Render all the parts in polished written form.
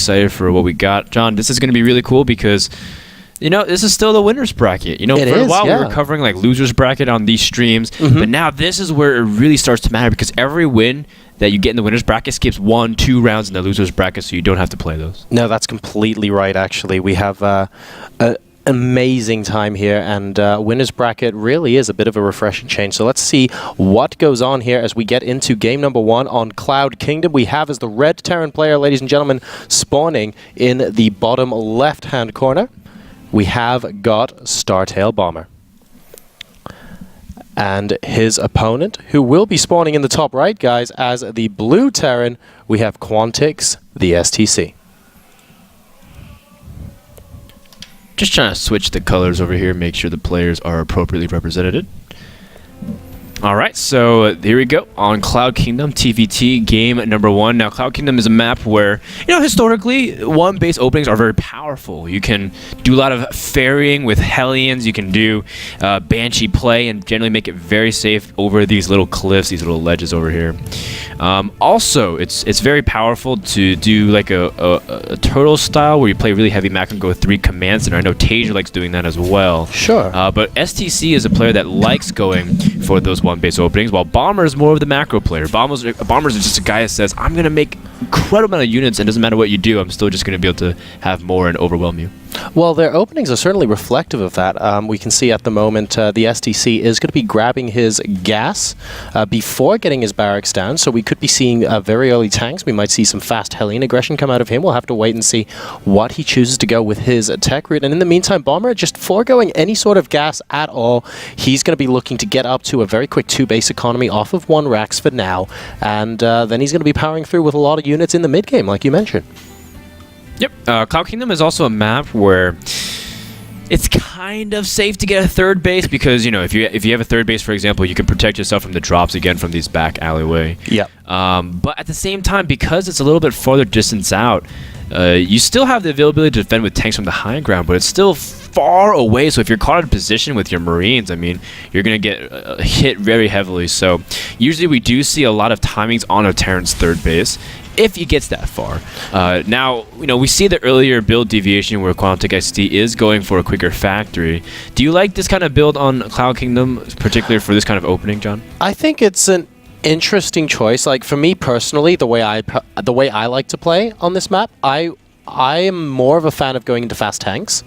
excited for what we got. John, this is going to be really cool because, you know, this is still the winner's bracket. You know, for a while we were covering like loser's bracket on these streams, but now this is where it really starts to matter because every win that you get in the winner's bracket skips 1-2 rounds in the loser's bracket, so you don't have to play those. No, that's completely right, actually. We have an amazing time here, and winner's bracket really is a bit of a refreshing change. So let's see what goes on here as we get into game number 1 on Cloud Kingdom. We have as the red Terran player, ladies and gentlemen, spawning in the bottom left-hand corner. We have got Startail Bomber. And his opponent, who will be spawning in the top right, guys, as the blue Terran, we have Quantix, TheSTC. Just trying to switch the colors over here, make sure the players are appropriately represented. All right, so here we go on Cloud Kingdom TvT game number 1. Now, Cloud Kingdom is a map where, you know, historically, one-base openings are very powerful. You can do a lot of ferrying with Hellions. You can do Banshee play and generally make it very safe over these little cliffs, these little ledges over here. Also, it's very powerful to do like a turtle style where you play really heavy map and go with 3 commands. And I know Taser likes doing that as well. Sure. But STC is a player that likes going for those one-base openings, while Bomber is more of the macro player. Bomber's is just a guy that says, I'm going to make incredible amount of units, and it doesn't matter what you do, I'm still just going to be able to have more and overwhelm you. Well, their openings are certainly reflective of that. We can see at the moment the STC is going to be grabbing his gas before getting his barracks down, so we could be seeing very early tanks. We might see some fast Hellion aggression come out of him. We'll have to wait and see what he chooses to go with his tech route. And in the meantime, Bomber, just foregoing any sort of gas at all, he's going to be looking to get up to a very quick 2-base economy off of 1 racks for now, and then he's going to be powering through with a lot of units in the mid-game, like you mentioned. Yep, Cloud Kingdom is also a map where it's kind of safe to get a 3rd base because, you know, if you have a 3rd base, for example, you can protect yourself from the drops again from these back alleyway. Yep. But at the same time, because it's a little bit farther distance out, you still have the availability to defend with tanks from the high ground, but it's still far away. So if you're caught in position with your Marines, I mean, you're going to get hit very heavily. So usually we do see a lot of timings on a Terran's 3rd base if he gets that far. Now, you know, we see the earlier build deviation where Quantix is going for a quicker factory. Do you like this kind of build on Cloud Kingdom, particularly for this kind of opening, John? I think it's an interesting choice. Like, for me personally, the way I like to play on this map, I am more of a fan of going into fast tanks.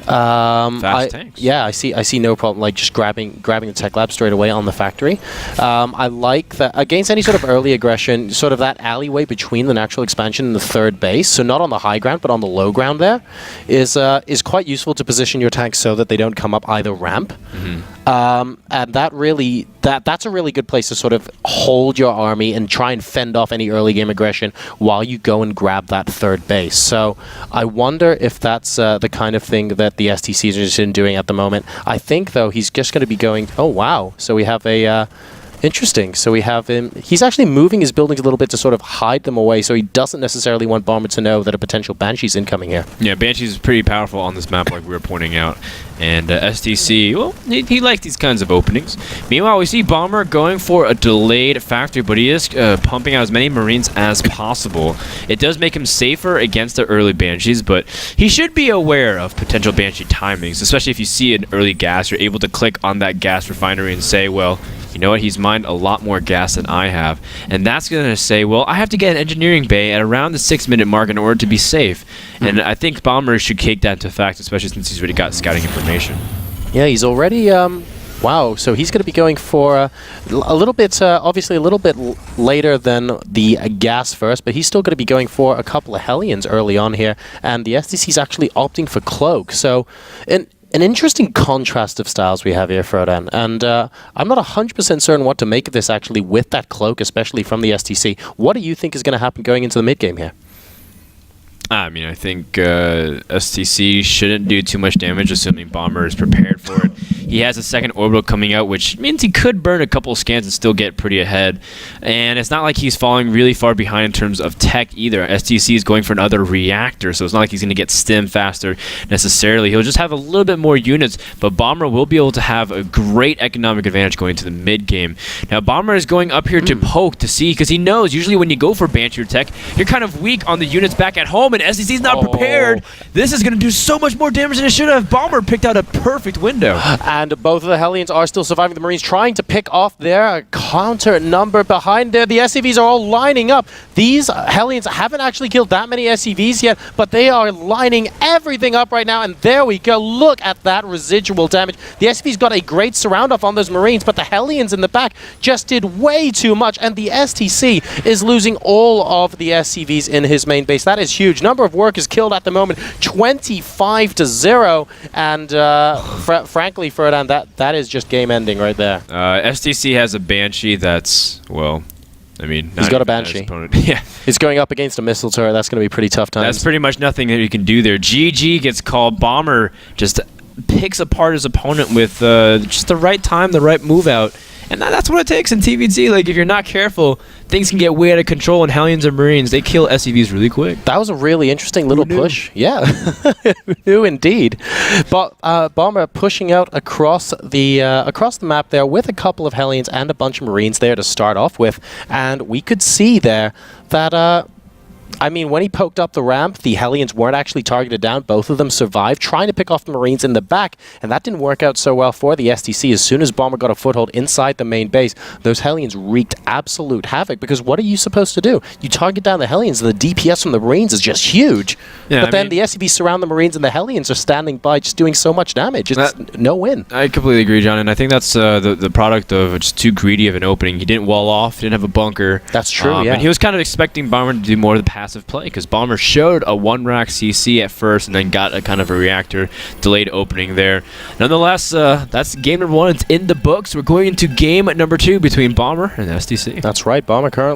Fast tanks. Yeah, I see no problem like just grabbing the tech lab straight away on the factory. I like that against any sort of early aggression, sort of that alleyway between the natural expansion and the 3rd base, so not on the high ground but on the low ground there, is quite useful to position your tanks so that they don't come up either ramp. And that's a really good place to sort of hold your army and try and fend off any early game aggression while you go and grab that 3rd base. So I wonder if that's the kind of thing that the STC is interested in doing at the moment. I think, though, he's just going to be going, oh, wow. So we have a... Interesting. So we have him... He's actually moving his buildings a little bit to sort of hide them away, so he doesn't necessarily want Bomber to know that a potential Banshee's incoming here. Yeah, Banshee's pretty powerful on this map, like we were pointing out. And STC, well, he likes these kinds of openings. Meanwhile, we see Bomber going for a delayed factory, but he is pumping out as many Marines as possible. It does make him safer against the early Banshees, but he should be aware of potential Banshee timings, especially if you see an early gas. You're able to click on that gas refinery and say, well, you know what, he's mined a lot more gas than I have. And that's going to say, well, I have to get an engineering bay at around the 6-minute mark in order to be safe. And I think Bomber should take that into fact, especially since he's already got scouting information. Yeah, he's already... wow, so he's going to be going for a little bit, obviously a little bit later than the gas first, but he's still going to be going for a couple of Hellions early on here. And the STC's actually opting for Cloak. So... An interesting contrast of styles we have here, Frodan, and I'm not 100% certain what to make of this actually with that Cloak, especially from the STC. What do you think is going to happen going into the mid-game here? I mean, I think STC shouldn't do too much damage, assuming Bomber is prepared for it. He has a second orbital coming out, which means he could burn a couple of scans and still get pretty ahead. And it's not like he's falling really far behind in terms of tech either. STC is going for another reactor, so it's not like he's going to get stim faster necessarily. He'll just have a little bit more units, but Bomber will be able to have a great economic advantage going to the mid game. Now, Bomber is going up here to poke to see, because he knows usually when you go for Banshee or tech, you're kind of weak on the units back at home, and STC's not prepared. This is going to do so much more damage than it should have. Bomber picked out a perfect window. And both of the Hellions are still surviving. The Marines trying to pick off their counter number behind there. The SCVs are all lining up. These Hellions haven't actually killed that many SCVs yet, but they are lining everything up right now, and there we go. Look at that residual damage. The SCVs got a great surround off on those Marines, but the Hellions in the back just did way too much, and the STC is losing all of the SCVs in his main base. That is huge. Number of workers killed at the moment, 25-0, and frankly, Ferdinand, that is just game ending right there. STC has a Banshee that's, well, I mean, he's got a Banshee. Yeah. He's going up against a missile turret. That's going to be pretty tough times. That's pretty much nothing that you can do there. GG gets called. Bomber just picks apart his opponent with just the right time, the right move out. And that's what it takes in TvT. Like, if you're not careful, things can get way out of control, and Hellions and Marines, they kill SCVs really quick. That was a really interesting little push. Yeah, who knew indeed. But Bomber pushing out across the map there with a couple of Hellions and a bunch of Marines there to start off with. And we could see there that... I mean, when he poked up the ramp, the Hellions weren't actually targeted down. Both of them survived, trying to pick off the Marines in the back, and that didn't work out so well for the STC. As soon as Bomber got a foothold inside the main base, those Hellions wreaked absolute havoc, because what are you supposed to do? You target down the Hellions, and the DPS from the Marines is just huge. Yeah, but then the SCVs surround the Marines, and the Hellions are standing by just doing so much damage. It's no win. I completely agree, John, and I think that's the product of just too greedy of an opening. He didn't wall off, didn't have a bunker. That's true, yeah. And he was kind of expecting Bomber to do more of the passive play, because Bomber showed a one-rack CC at first and then got a kind of a reactor delayed opening there. Nonetheless, that's game number 1. It's in the books. We're going into game number 2 between Bomber and STC. That's right. Bomber currently